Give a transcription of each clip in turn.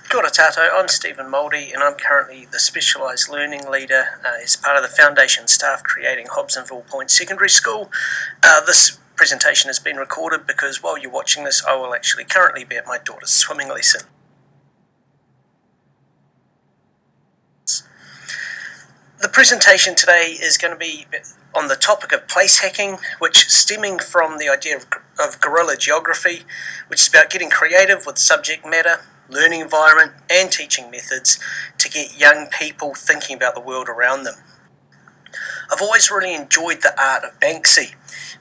Kia ora tātou, I'm Stephen Mouldy and I'm currently the Specialised Learning Leader as part of the Foundation staff creating Hobsonville Point Secondary School. This presentation has been recorded because while you're watching this I will actually currently be at my daughter's swimming lesson. The presentation today is going to be on the topic of place hacking, which stemming from the idea of guerrilla geography, which is about getting creative with subject matter, learning environment and teaching methods to get young people thinking about the world around them. I've always really enjoyed the art of Banksy,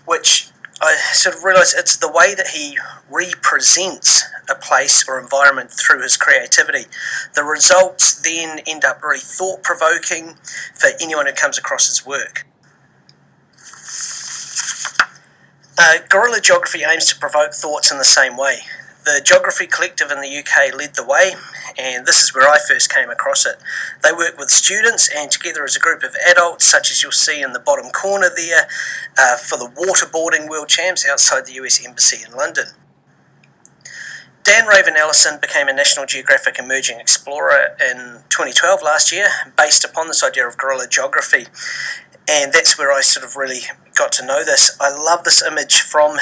which I sort of realise it's the way that he represents a place or environment through his creativity. The results then end up really thought-provoking for anyone who comes across his work. Guerrilla geography aims to provoke thoughts in the same way. The Geography Collective in the UK led the way, and this is where I first came across it. They work with students and together as a group of adults, such as you'll see in the bottom corner there, for the waterboarding world champs outside the US Embassy in London. Dan Raven-Ellison became a National Geographic Emerging Explorer in 2012 last year, based upon this idea of guerrilla geography. And that's where I sort of really got to know this. I love this image from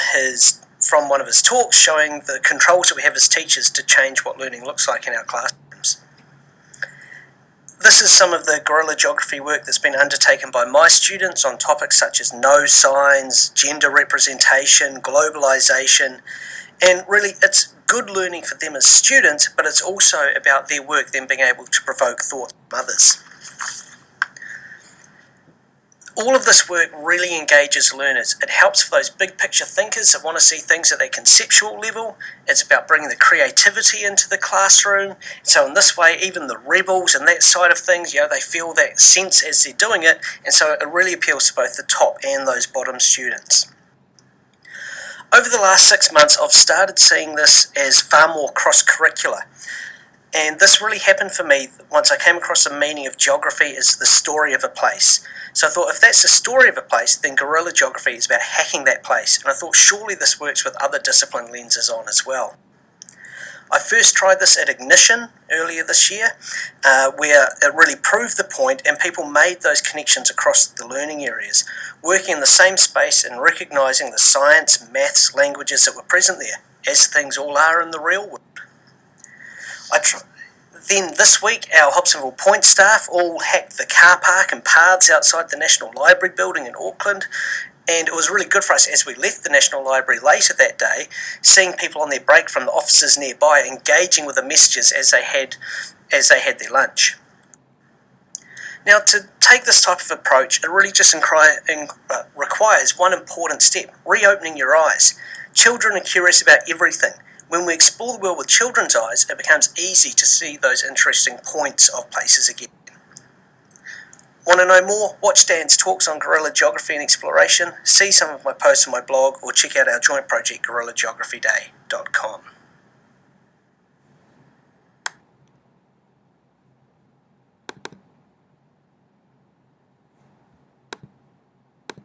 one of his talks showing the controls that we have as teachers to change what learning looks like in our classrooms. This is some of the guerrilla geography work that's been undertaken by my students on topics such as no signs, gender representation, globalisation, and really it's good learning for them as students, but it's also about their work, them being able to provoke thought from others. All of this work really engages learners. It helps for those big picture thinkers that want to see things at a conceptual level. It's about bringing the creativity into the classroom. So in this way, even the rebels and that side of things, they feel that sense as they're doing it. And so it really appeals to both the top and those bottom students. Over the last 6 months, I've started seeing this as far more cross-curricular. And this really happened for me once I came across the meaning of geography as the story of a place. So I thought if that's the story of a place, then guerrilla geography is about hacking that place. And I thought surely this works with other discipline lenses on as well. I first tried this at Ignition earlier this year, where it really proved the point and people made those connections across the learning areas, working in the same space and recognising the science, maths, languages that were present there, as things all are in the real world. Then this week, our Hobsonville Point staff all hacked the car park and paths outside the National Library building in Auckland, and it was really good for us as we left the National Library later that day, seeing people on their break from the offices nearby engaging with the messages as they had their lunch. Now, to take this type of approach, it really just requires one important step: reopening your eyes. Children are curious about everything. When we explore the world with children's eyes, it becomes easy to see those interesting points of places again. Want to know more? Watch Dan's talks on guerrilla geography and exploration, see some of my posts on my blog, or check out our joint project, guerrillageographyday.com.